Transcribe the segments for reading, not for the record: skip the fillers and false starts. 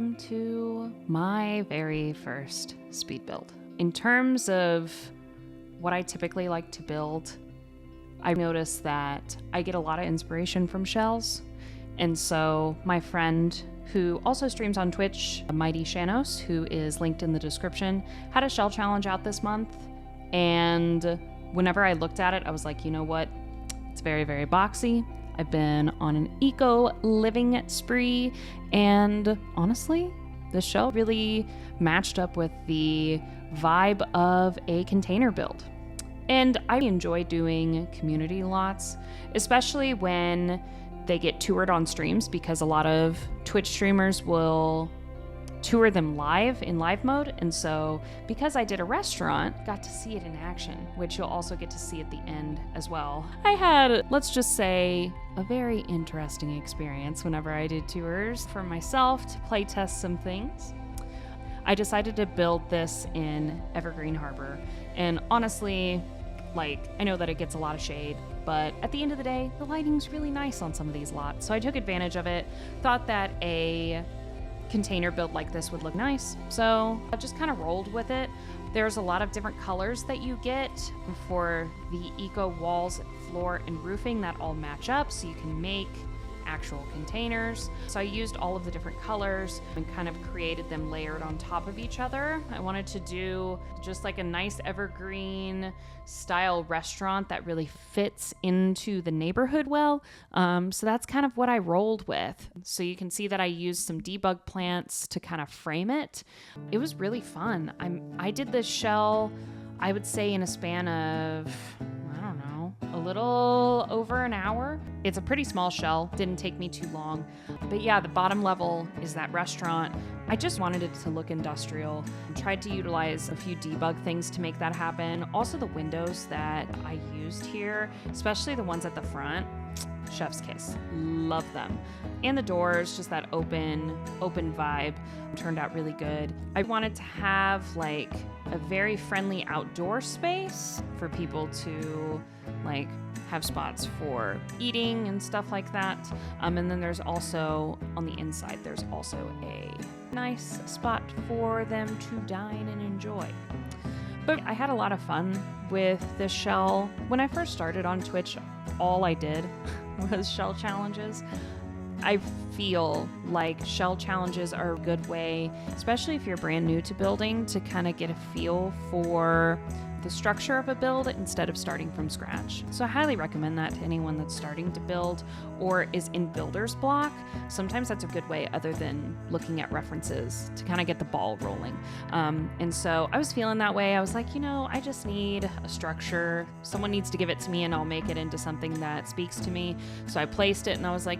welcome to my very first speed build. In terms of what I typically like to build, I noticed that I get a lot of inspiration from shells. And so my friend who also streams on Twitch, Mighty Shanos, who is linked in the description, had a shell challenge out this month. And whenever I looked at it, I was like, you know what? It's very, very boxy. I've been on an eco living spree, and honestly, the shell really matched up with the vibe of a container build. And I enjoy doing community lots, especially when they get toured on streams, because a lot of Twitch streamers will tour them live in live mode. And so because I did a restaurant, got to see it in action, which you'll also get to see at the end as well. I had, let's just say, a very interesting experience whenever I did tours for myself to play test some things. I decided to build this in Evergreen Harbor. And honestly, I know that it gets a lot of shade, but at the end of the day, the lighting's really nice on some of these lots. So I took advantage of it, thought that a container build like this would look nice, so I just kind of rolled with it. There's a lot of different colors that you get for the eco walls, floor, and roofing that all match up, so you can make actual containers. So I used all of the different colors and kind of created them layered on top of each other. I wanted to do just like a nice evergreen style restaurant that really fits into the neighborhood well. So that's kind of what I rolled with. So you can see that I used some debug plants to kind of frame it. It was really fun. I did this shell, I would say, in a span of, a little over an hour. It's a pretty small shell, didn't take me too long. But yeah, the bottom level is that restaurant. I just wanted it to look industrial. Tried to utilize a few debug things to make that happen. Also the windows that I used here, especially the ones at the front, chef's kiss. Love them. And the doors, just that open vibe, turned out really good. I wanted to have a very friendly outdoor space for people to have spots for eating and stuff like that. And then there's also, on the inside, there's also a nice spot for them to dine and enjoy. But I had a lot of fun with this shell. When I first started on Twitch, all I did was shell challenges. I feel like shell challenges are a good way, especially if you're brand new to building, to kind of get a feel for the structure of a build instead of starting from scratch. So I highly recommend that to anyone that's starting to build or is in builder's block. Sometimes that's a good way, other than looking at references, to kind of get the ball rolling. And so I was feeling that way. I was like, I just need a structure. Someone needs to give it to me and I'll make it into something that speaks to me. So I placed it and I was like,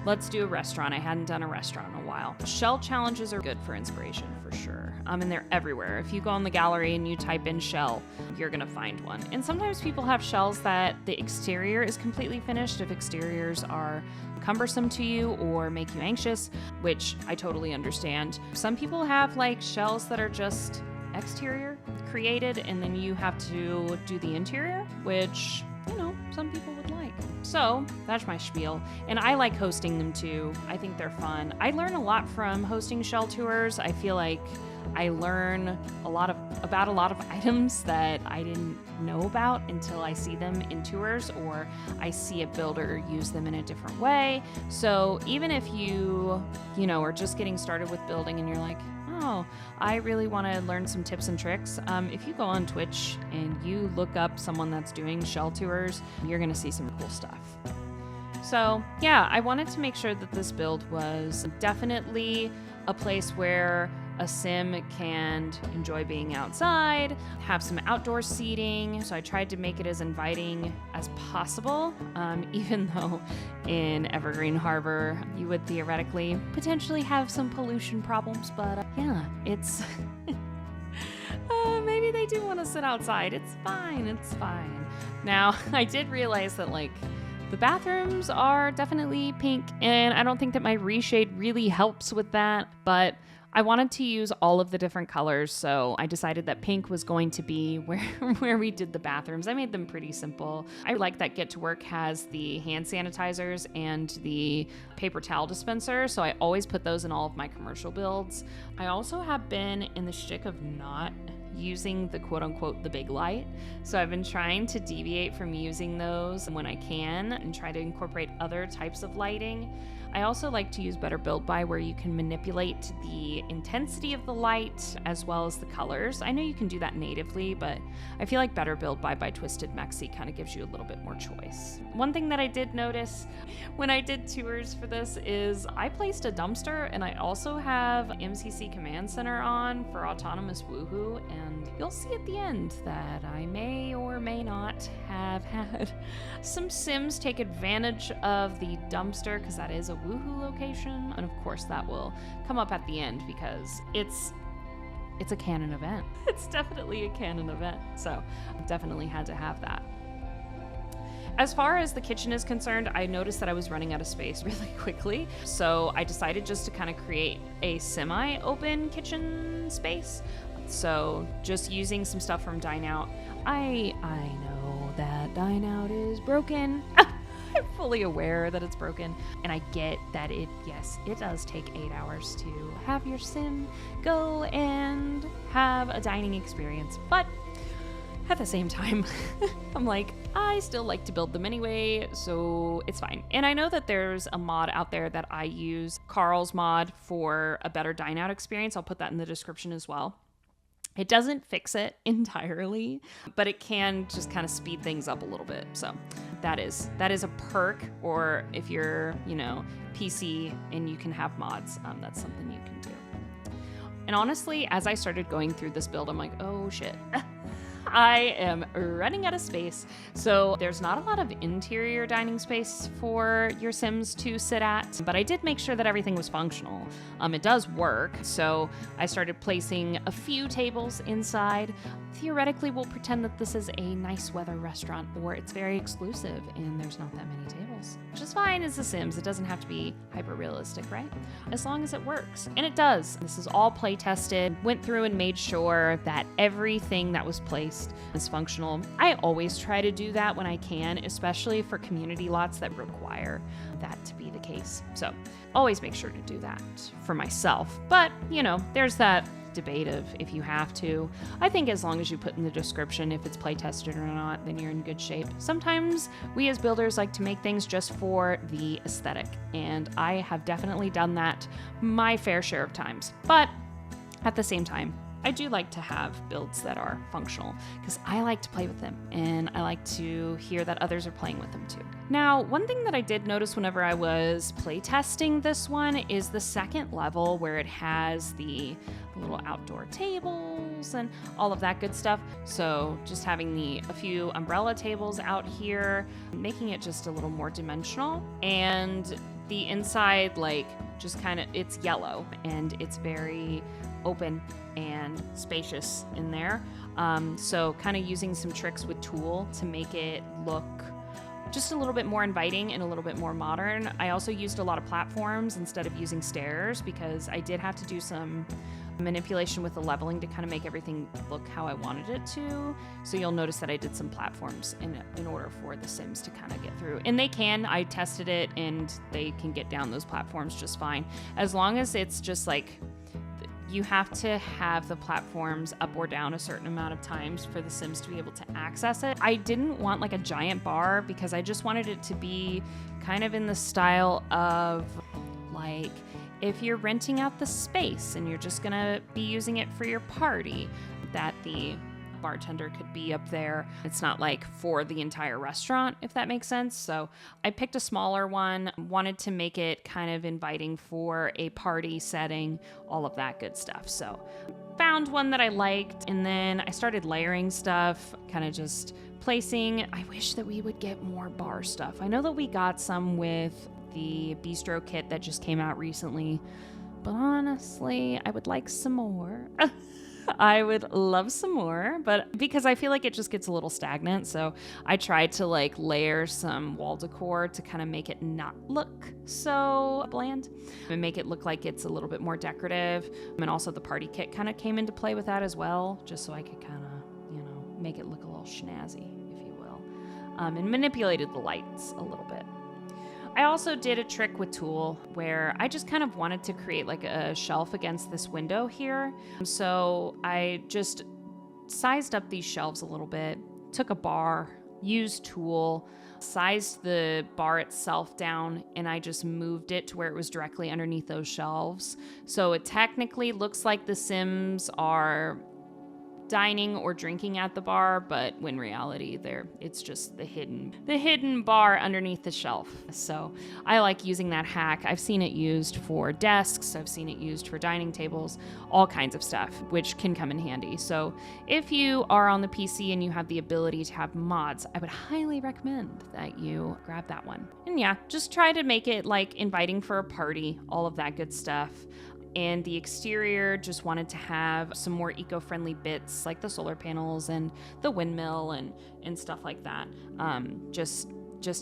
let's do a restaurant. I hadn't done a restaurant in a while. Shell challenges are good for inspiration for sure. And they're everywhere. If you go on the gallery and you type in shell, you're gonna find one. And sometimes people have shells that the exterior is completely finished if exteriors are cumbersome to you or make you anxious, which I totally understand. Some people have shells that are just exterior created and then you have to do the interior, which some people would like. So that's my spiel. And I like hosting them too. I think they're fun. I learn a lot from hosting shell tours. I feel like I learn about a lot of items that I didn't know about until I see them in tours or I see a builder use them in a different way. So even if you are just getting started with building and you're like, oh, I really want to learn some tips and tricks. If you go on Twitch and you look up someone that's doing shell tours, you're going to see some cool stuff. So yeah, I wanted to make sure that this build was definitely a place where a sim can enjoy being outside, have some outdoor seating. So I tried to make it as inviting as possible, even though in Evergreen Harbor, you would theoretically potentially have some pollution problems. But yeah, it's maybe they do want to sit outside. It's fine. Now, I did realize that the bathrooms are definitely pink, and I don't think that my reshade really helps with that, but I wanted to use all of the different colors, so I decided that pink was going to be where we did the bathrooms. I made them pretty simple. I like that Get to Work has the hand sanitizers and the paper towel dispenser, so I always put those in all of my commercial builds. I also have been in the shtick of not using the quote-unquote the big light, so I've been trying to deviate from using those when I can and try to incorporate other types of lighting. I also like to use Better Build By, where you can manipulate the intensity of the light as well as the colors. I know you can do that natively, but I feel like Better Build by Twisted Mexi kind of gives you a little bit more choice. One thing that I did notice when I did tours for this is I placed a dumpster, and I also have MCC Command Center on for autonomous woohoo, and you'll see at the end that I may or may not have had some Sims take advantage of the dumpster, because that is a woohoo location, and of course that will come up at the end because it's a canon event. It's definitely a canon event, so definitely had to have that. As far as the kitchen is concerned, I noticed that I was running out of space really quickly, so I decided just to kind of create a semi-open kitchen space. So just using some stuff from Dine Out. I know that Dine Out is broken. I'm fully aware that it's broken, and I get that it does take 8 hours to have your sim go and have a dining experience, but at the same time, I'm like, I still like to build them anyway, so it's fine. And I know that there's a mod out there that I use, Carl's mod, for a better Dine Out experience. I'll put that in the description as well. It doesn't fix it entirely, but it can just kind of speed things up a little bit. So that is a perk, or if you're, PC and you can have mods, that's something you can do. And honestly, as I started going through this build, I'm like, oh shit. I am running out of space. So there's not a lot of interior dining space for your Sims to sit at, but I did make sure that everything was functional. It does work. So I started placing a few tables inside. Theoretically, we'll pretend that this is a nice weather restaurant, or it's very exclusive and there's not that many tables, which is fine as The Sims. It doesn't have to be hyper realistic, right? As long as it works. And it does. This is all play tested, went through and made sure that everything that was placed is functional. I always try to do that when I can, especially for community lots that require that to be the case. So always make sure to do that for myself. But, there's that debate of if you have to. I think as long as you put in the description if it's play tested or not, then you're in good shape. Sometimes we as builders like to make things just for the aesthetic, and I have definitely done that my fair share of times. But at the same time, I do like to have builds that are functional because I like to play with them and I like to hear that others are playing with them too. Now, one thing that I did notice whenever I was play testing this one is the second level where it has the little outdoor tables and all of that good stuff. So just having a few umbrella tables out here, making it just a little more dimensional, and the inside just kind of, it's yellow and it's very open and spacious in there. So kind of using some tricks with Tool to make it look just a little bit more inviting and a little bit more modern. I also used a lot of platforms instead of using stairs because I did have to do some manipulation with the leveling to kind of make everything look how I wanted it to. So you'll notice that I did some platforms in order for the Sims to kind of get through. And they can. I tested it and they can get down those platforms just fine. As long as it's just you have to have the platforms up or down a certain amount of times for the Sims to be able to access it. I didn't want a giant bar because I just wanted it to be kind of in the style of if you're renting out the space and you're just gonna be using it for your party, that the bartender could be up there. It's not for the entire restaurant, if that makes sense. So I picked a smaller one, wanted to make it kind of inviting for a party setting, all of that good stuff. So found one that I liked, and then I started layering stuff, kind of just placing. I wish that we would get more bar stuff. I know that we got some with the bistro kit that just came out recently, but honestly, I would like some more. I would love some more, but because I feel like it just gets a little stagnant, so I tried to like layer some wall decor to kind of make it not look so bland and make it look like it's a little bit more decorative. And also the party kit kind of came into play with that as well, just so I could kind of, make it look a little snazzy, if you will, and manipulated the lights a little bit. I also did a trick with tulle where I just kind of wanted to create like a shelf against this window here. So I just sized up these shelves a little bit, took a bar, used tulle, sized the bar itself down, and I just moved it to where it was directly underneath those shelves. So it technically looks like the Sims are dining or drinking at the bar, but when reality it's just the hidden bar underneath the shelf. So I like using that hack. I've seen it used for desks, I've seen it used for dining tables, all kinds of stuff, which can come in handy. So if you are on the PC and you have the ability to have mods, I would highly recommend that you grab that one. And yeah, just try to make it like inviting for a party, all of that good stuff. And the exterior, just wanted to have some more eco-friendly bits like the solar panels and the windmill and stuff like that, just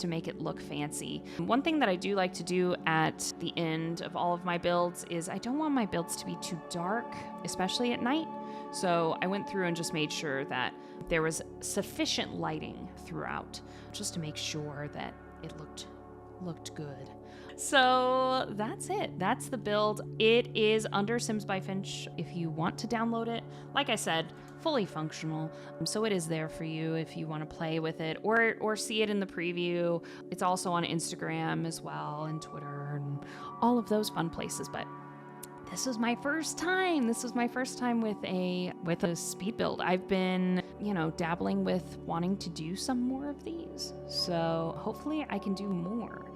to make it look fancy. One thing that I do like to do at the end of all of my builds is I don't want my builds to be too dark, especially at night. So I went through and just made sure that there was sufficient lighting throughout, just to make sure that it looked good. So that's it. That's the build. It is under Simsbyfinch if you want to download it. Like I said, fully functional. So it is there for you if you want to play with it or see it in the preview. It's also on Instagram as well and Twitter and all of those fun places. But this was my first time. This was my first time with a speed build. I've been, dabbling with wanting to do some more of these. So hopefully I can do more.